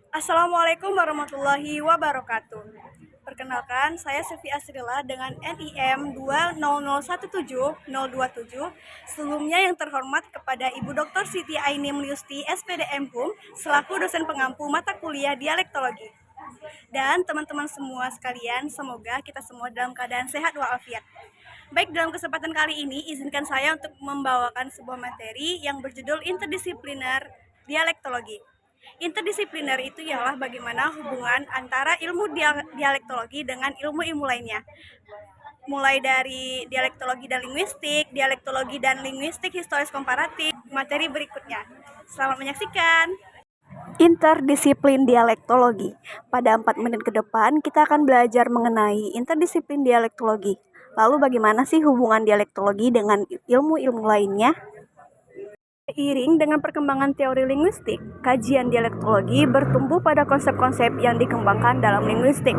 Assalamualaikum warahmatullahi wabarakatuh. Perkenalkan, saya Sevi Asrila dengan NIM 200170027. Sebelumnya yang terhormat kepada Ibu Dr. Siti Ainim Liusti, SPDM HUM, selaku dosen pengampu mata kuliah dialektologi. Dan teman-teman semua sekalian, semoga kita semua dalam keadaan sehat walafiat. Baik, dalam kesempatan kali ini, izinkan saya untuk membawakan sebuah materi yang berjudul interdisipliner dialektologi. Interdisipliner itu ialah bagaimana hubungan antara ilmu dialektologi dengan ilmu-ilmu lainnya. Mulai dari dialektologi dan linguistik historis komparatif, materi berikutnya. Selamat menyaksikan. Interdisiplin dialektologi. Pada 4 menit ke depan, kita akan belajar mengenai interdisiplin dialektologi. Lalu bagaimana sih hubungan dialektologi dengan ilmu-ilmu lainnya? Seiring dengan perkembangan teori linguistik, kajian dialektologi bertumbuh pada konsep-konsep yang dikembangkan dalam linguistik.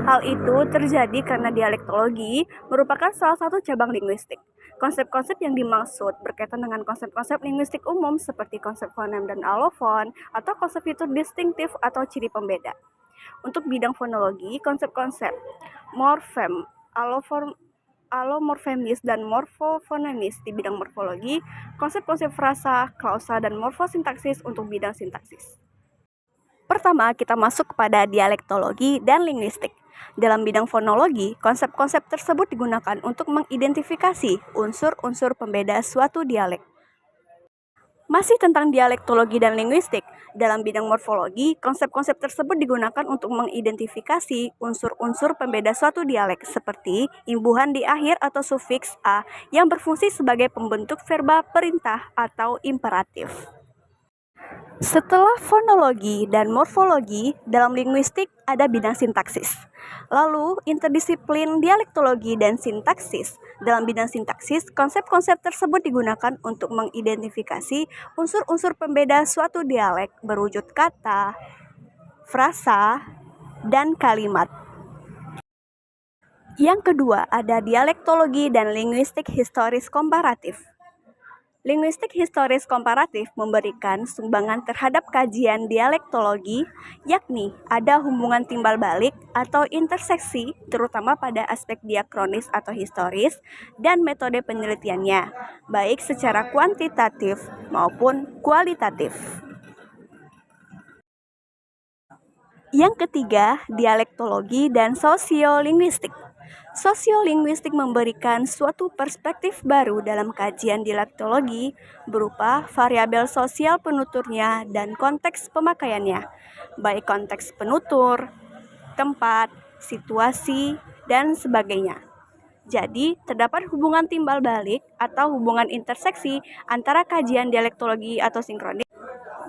Hal itu terjadi karena dialektologi merupakan salah satu cabang linguistik. Konsep-konsep yang dimaksud berkaitan dengan konsep-konsep linguistik umum seperti konsep fonem dan alofon atau konsep fitur distintif atau ciri pembeda. Untuk bidang fonologi, konsep-konsep morfem, alomorfemis dan morfofonemis di bidang morfologi, konsep-konsep frasa, klausa, dan morfosintaksis untuk bidang sintaksis. Pertama, kita masuk kepada dialektologi dan linguistik. Dalam bidang fonologi, konsep-konsep tersebut digunakan untuk mengidentifikasi unsur-unsur pembeda suatu dialek. Masih tentang dialektologi dan linguistik, dalam bidang morfologi, konsep-konsep tersebut digunakan untuk mengidentifikasi unsur-unsur pembeda suatu dialek seperti imbuhan di akhir atau sufiks a yang berfungsi sebagai pembentuk verba perintah atau imperatif. Setelah fonologi dan morfologi, dalam linguistik ada bidang sintaksis. Lalu, interdisiplin dialektologi dan sintaksis. Dalam bidang sintaksis, konsep-konsep tersebut digunakan untuk mengidentifikasi unsur-unsur pembeda suatu dialek berwujud kata, frasa, dan kalimat. Yang kedua, ada dialektologi dan linguistik historis komparatif. Linguistik historis komparatif memberikan sumbangan terhadap kajian dialektologi, yakni ada hubungan timbal balik atau interseksi, terutama pada aspek diakronis atau historis, dan metode penelitiannya, baik secara kuantitatif maupun kualitatif. Yang ketiga, dialektologi dan sosiolinguistik. Sosiolinguistik memberikan suatu perspektif baru dalam kajian dialektologi berupa variabel sosial penuturnya dan konteks pemakaiannya, baik konteks penutur, tempat, situasi, dan sebagainya. Jadi, terdapat hubungan timbal balik atau hubungan interseksi antara kajian dialektologi atau sinkronis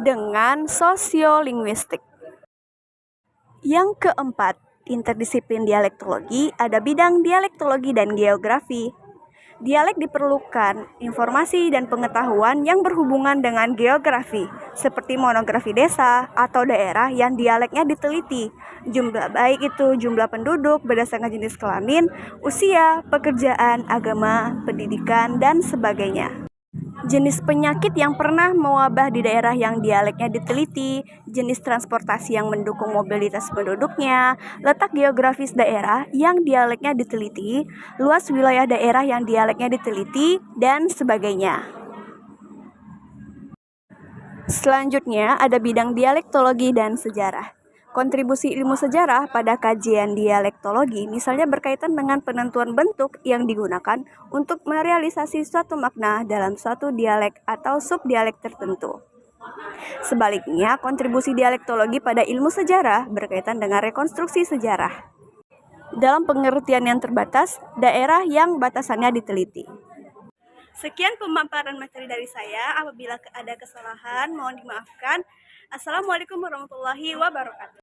dengan sosiolinguistik. Yang keempat, interdisiplin dialektologi ada bidang dialektologi dan geografi. Dialek diperlukan informasi dan pengetahuan yang berhubungan dengan geografi, seperti monografi desa atau daerah yang dialeknya diteliti. Baik itu jumlah penduduk berdasarkan jenis kelamin, usia, pekerjaan, agama, pendidikan, dan sebagainya. Jenis penyakit yang pernah mewabah di daerah yang dialeknya diteliti, jenis transportasi yang mendukung mobilitas penduduknya, letak geografis daerah yang dialeknya diteliti, luas wilayah daerah yang dialeknya diteliti, dan sebagainya. Selanjutnya ada bidang dialektologi dan sejarah. Kontribusi ilmu sejarah pada kajian dialektologi misalnya berkaitan dengan penentuan bentuk yang digunakan untuk merealisasi suatu makna dalam suatu dialek atau subdialek tertentu. Sebaliknya, kontribusi dialektologi pada ilmu sejarah berkaitan dengan rekonstruksi sejarah. Dalam pengertian yang terbatas, daerah yang batasannya diteliti. Sekian pemaparan materi dari saya. Apabila ada kesalahan, mohon dimaafkan. Assalamualaikum warahmatullahi wabarakatuh.